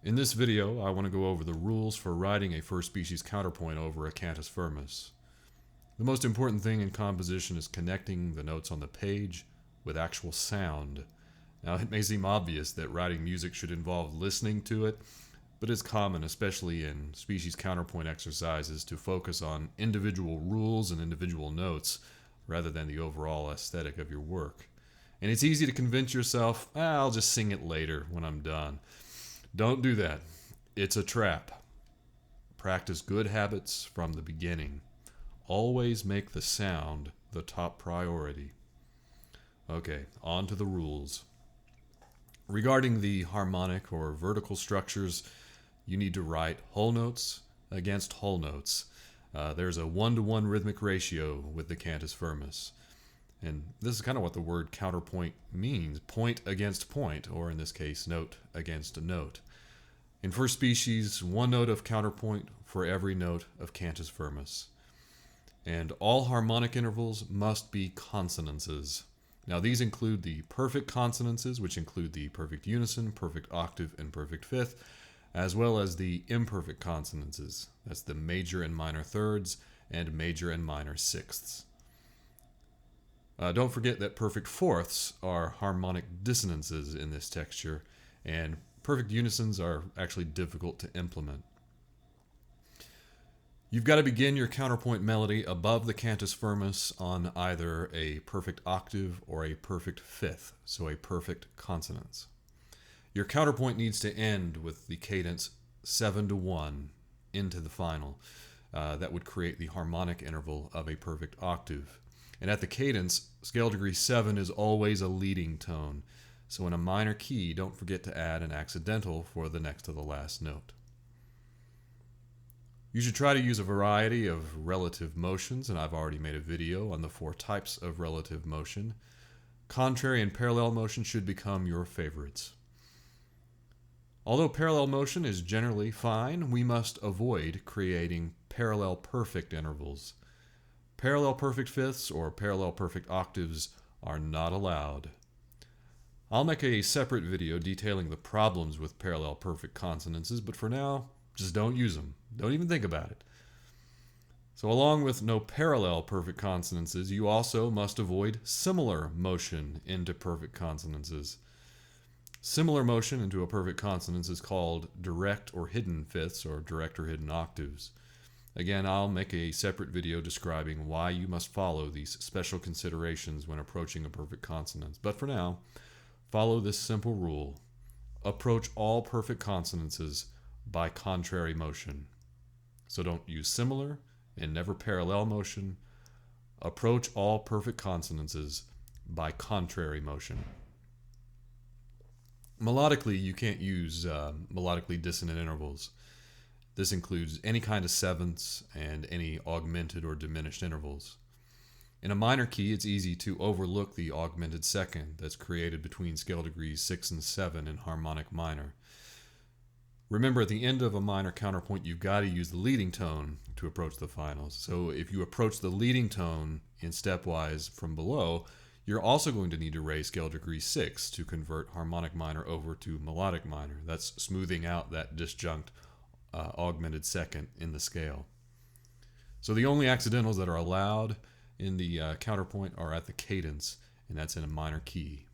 In this video, I want to go over the rules for writing a first species counterpoint over a cantus firmus. The most important thing in composition is connecting the notes on the page with actual sound. Now, it may seem obvious that writing music should involve listening to it, but it's common, especially in species counterpoint exercises, to focus on individual rules and individual notes rather than the overall aesthetic of your work. And it's easy to convince yourself, I'll just sing it later when I'm done. Don't do that. It's a trap. Practice good habits from the beginning. Always make the sound the top priority. Okay, on to the rules. Regarding the harmonic or vertical structures, you need to write whole notes against whole notes. There's a 1-to-1 rhythmic ratio with the cantus firmus. And this is kind of what the word counterpoint means, point against point, or in this case, note against note. In first species, one note of counterpoint for every note of cantus firmus. And all harmonic intervals must be consonances. Now these include the perfect consonances, which include the perfect unison, perfect octave, and perfect fifth, as well as the imperfect consonances. That's the major and minor thirds and major and minor sixths. Don't forget that perfect fourths are harmonic dissonances in this texture, and perfect unisons are actually difficult to implement. You've got to begin your counterpoint melody above the cantus firmus on either a perfect octave or a perfect fifth, so a perfect consonance. Your counterpoint needs to end with the cadence 7-to-1 into the final. That would create the harmonic interval of a perfect octave. And at the cadence, scale degree 7 is always a leading tone. So in a minor key, don't forget to add an accidental for the next to the last note. You should try to use a variety of relative motions, and I've already made a video on the 4 types of relative motion. Contrary and parallel motion should become your favorites. Although parallel motion is generally fine, we must avoid creating parallel perfect intervals. Parallel perfect fifths or parallel perfect octaves are not allowed. I'll make a separate video detailing the problems with parallel perfect consonances, but for now, just don't use them. Don't even think about it. So along with no parallel perfect consonances, you also must avoid similar motion into perfect consonances. Similar motion into a perfect consonance is called direct or hidden fifths or direct or hidden octaves. Again, I'll make a separate video describing why you must follow these special considerations when approaching a perfect consonance. But for now, follow this simple rule. Approach all perfect consonances by contrary motion. So don't use similar and never parallel motion. Approach all perfect consonances by contrary motion. Melodically, you can't use melodically dissonant intervals. This includes any kind of sevenths and any augmented or diminished intervals. In a minor key, it's easy to overlook the augmented second that's created between scale degrees 6 and 7 in harmonic minor. Remember, at the end of a minor counterpoint, you've got to use the leading tone to approach the finals. So if you approach the leading tone in stepwise from below, you're also going to need to raise scale degree 6 to convert harmonic minor over to melodic minor. That's smoothing out that disjunct augmented second in the scale. So the only accidentals that are allowed in the counterpoint are at the cadence, and that's in a minor key.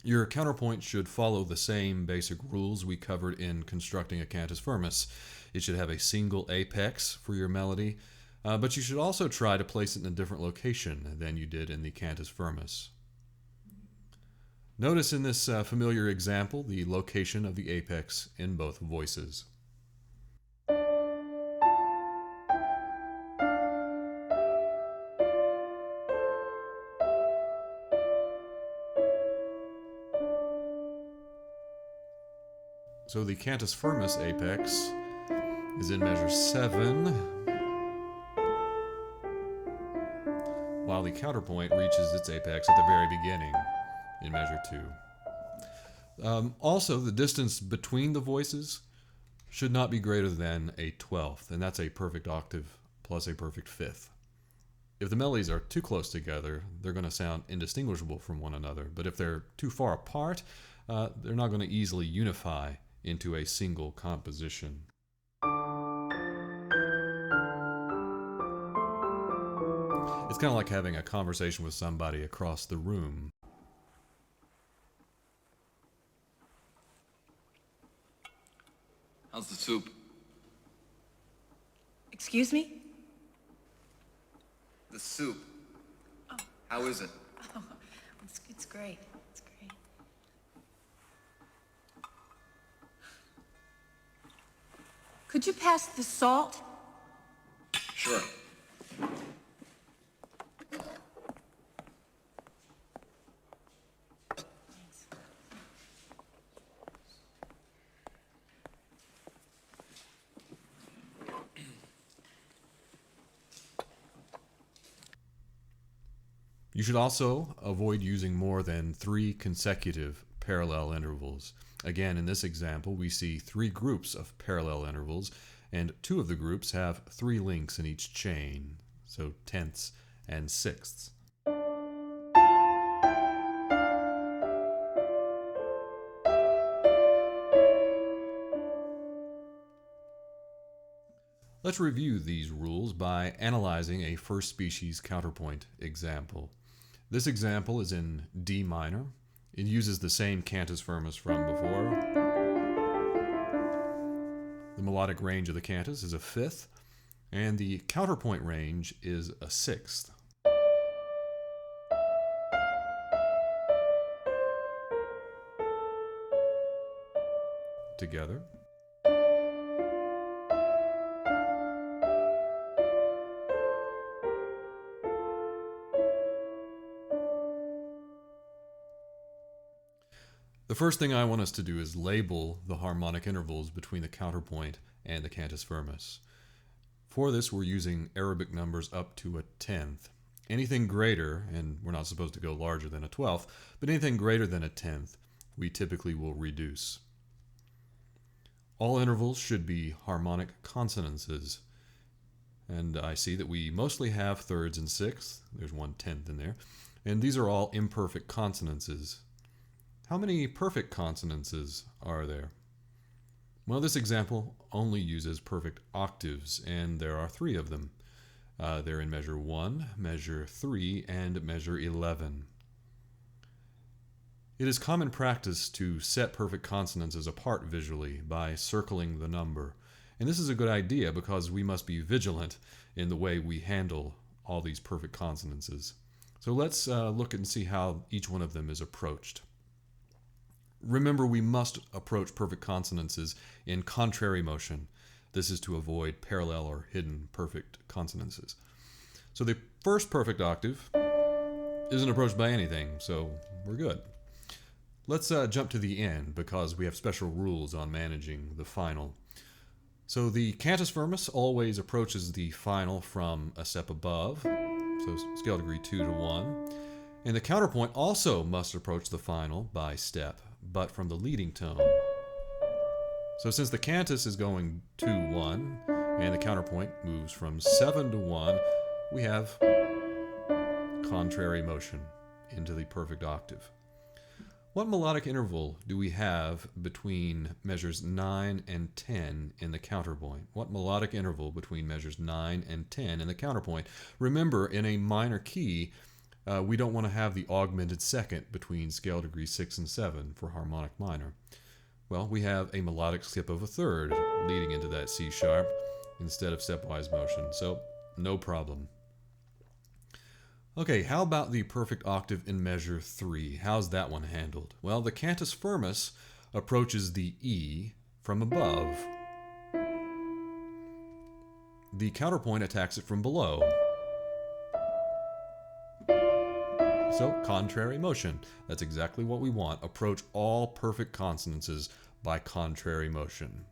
Your counterpoint should follow the same basic rules we covered in constructing a cantus firmus. It should have a single apex for your melody, but you should also try to place it in a different location than you did in the cantus firmus. Notice in this familiar example the location of the apex in both voices. So the cantus firmus apex is in measure 7, while the counterpoint reaches its apex at the very beginning in measure 2. Also, the distance between the voices should not be greater than a 12th, and that's a perfect octave plus a perfect fifth. If the melodies are too close together, they're going to sound indistinguishable from one another. But if they're too far apart, they're not going to easily unify into a single composition. It's kind of like having a conversation with somebody across the room. How's the soup? Excuse me? The soup. Oh. How is it? Oh, it's great. It's great. Could you pass the salt? Sure. You should also avoid using more than 3 consecutive parallel intervals. Again, in this example, we see 3 groups of parallel intervals, and 2 of the groups have 3 links in each chain, so tenths and sixths. Let's review these rules by analyzing a first species counterpoint example. This example is in D minor. It uses the same cantus firmus from before. The melodic range of the cantus is a fifth, and the counterpoint range is a sixth. Together. The first thing I want us to do is label the harmonic intervals between the counterpoint and the cantus firmus. For this, we're using Arabic numbers up to a tenth. Anything greater, and we're not supposed to go larger than a twelfth, but anything greater than a tenth, we typically will reduce. All intervals should be harmonic consonances. And I see that we mostly have thirds and sixths. There's 1/10 in there. And these are all imperfect consonances. How many perfect consonances are there? Well, this example only uses perfect octaves, and there are 3 of them. They're in measure 1, measure 3, and measure 11. It is common practice to set perfect consonances apart visually by circling the number. And this is a good idea because we must be vigilant in the way we handle all these perfect consonances. So let's look and see how each one of them is approached. Remember, we must approach perfect consonances in contrary motion. This is to avoid parallel or hidden perfect consonances. So the first perfect octave isn't approached by anything, so we're good. Let's jump to the end because we have special rules on managing the final. So the cantus firmus always approaches the final from a step above, so scale degree 2 to 1. And the counterpoint also must approach the final by step, but from the leading tone. So since the cantus is going to 1 and the counterpoint moves from 7 to 1, we have contrary motion into the perfect octave. What melodic interval do we have between measures 9 and 10 in the counterpoint? What melodic interval between measures 9 and 10 in the counterpoint? Remember, in a minor key, we don't want to have the augmented second between scale degree 6 and 7 for harmonic minor. Well, we have a melodic skip of a third leading into that C sharp instead of stepwise motion, so no problem. Okay, how about the perfect octave in measure 3? How's that one handled? Well, the cantus firmus approaches the E from above. The counterpoint attacks it from below. So, contrary motion. That's exactly what we want. Approach all perfect consonances by contrary motion.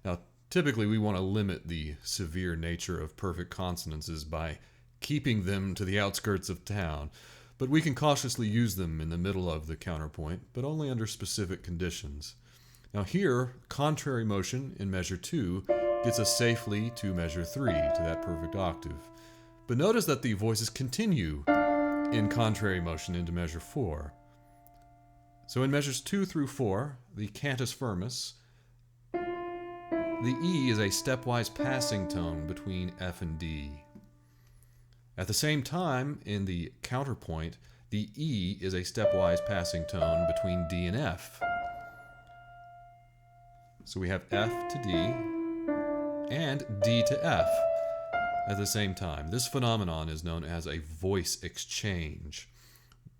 Now, typically we want to limit the severe nature of perfect consonances by keeping them to the outskirts of town, but we can cautiously use them in the middle of the counterpoint, but only under specific conditions. Now here, contrary motion in measure 2 gets us safely to measure 3, to that perfect octave. But notice that the voices continue in contrary motion into measure 4. So in measures 2 through 4, the cantus firmus, the E is a stepwise passing tone between F and D. At the same time, in the counterpoint, the E is a stepwise passing tone between D and F. So we have F to D and D to F at the same time. This phenomenon is known as a voice exchange.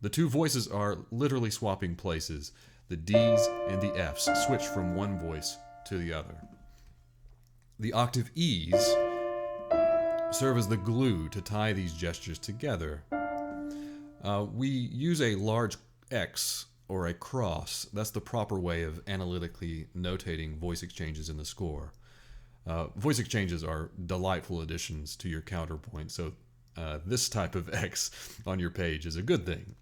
The two voices are literally swapping places. The D's and the F's switch from one voice to the other. The octave E's serve as the glue to tie these gestures together. We use a large X or a cross. That's the proper way of analytically notating voice exchanges in the score. Voice exchanges are delightful additions to your counterpoint, so this type of X on your page is a good thing.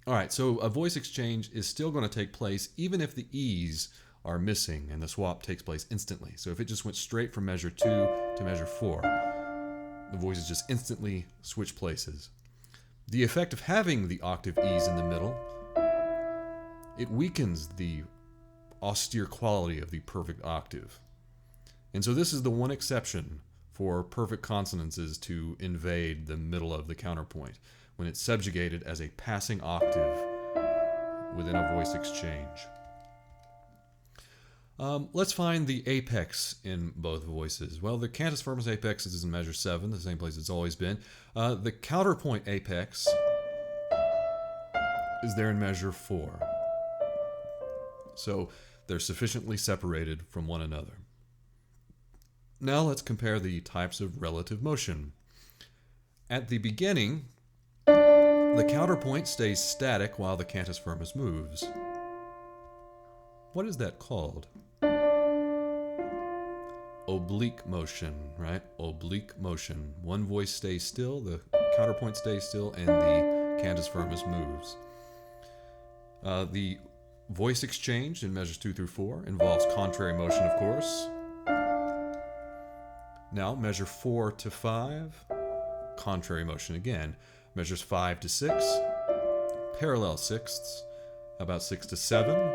All right, so a voice exchange is still going to take place even if the E's are missing and the swap takes place instantly. So if it just went straight from measure 2 to measure 4, the voices just instantly switch places. The effect of having the octave E's in the middle, it weakens the austere quality of the perfect octave. And so this is the one exception for perfect consonances to invade the middle of the counterpoint, when it's subjugated as a passing octave within a voice exchange. Let's find the apex in both voices. Well, the cantus firmus apex is in measure 7, the same place it's always been. The counterpoint apex is there in measure 4. So they're sufficiently separated from one another. Now let's compare the types of relative motion. At the beginning, the counterpoint stays static while the cantus firmus moves. What is that called? Oblique motion, right? Oblique motion. One voice stays still, the counterpoint stays still, and the cantus firmus moves. The voice exchange in measures 2 through 4 involves contrary motion, of course. Now, measure 4 to 5, contrary motion again. Measures 5 to 6, parallel sixths. About 6 to 7,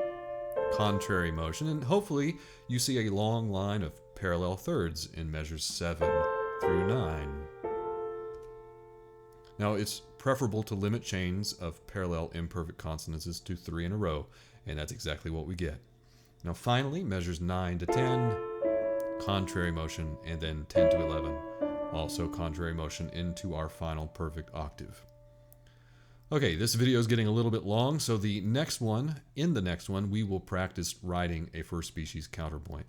contrary motion. And hopefully you see a long line of parallel thirds in measures 7 through 9. Now, it's preferable to limit chains of parallel imperfect consonances to 3 in a row, and that's exactly what we get. Now, finally, measures 9 to 10, contrary motion, and then 10 to 11, also contrary motion into our final perfect octave. Okay, this video is getting a little bit long, so in the next one, we will practice writing a first species counterpoint.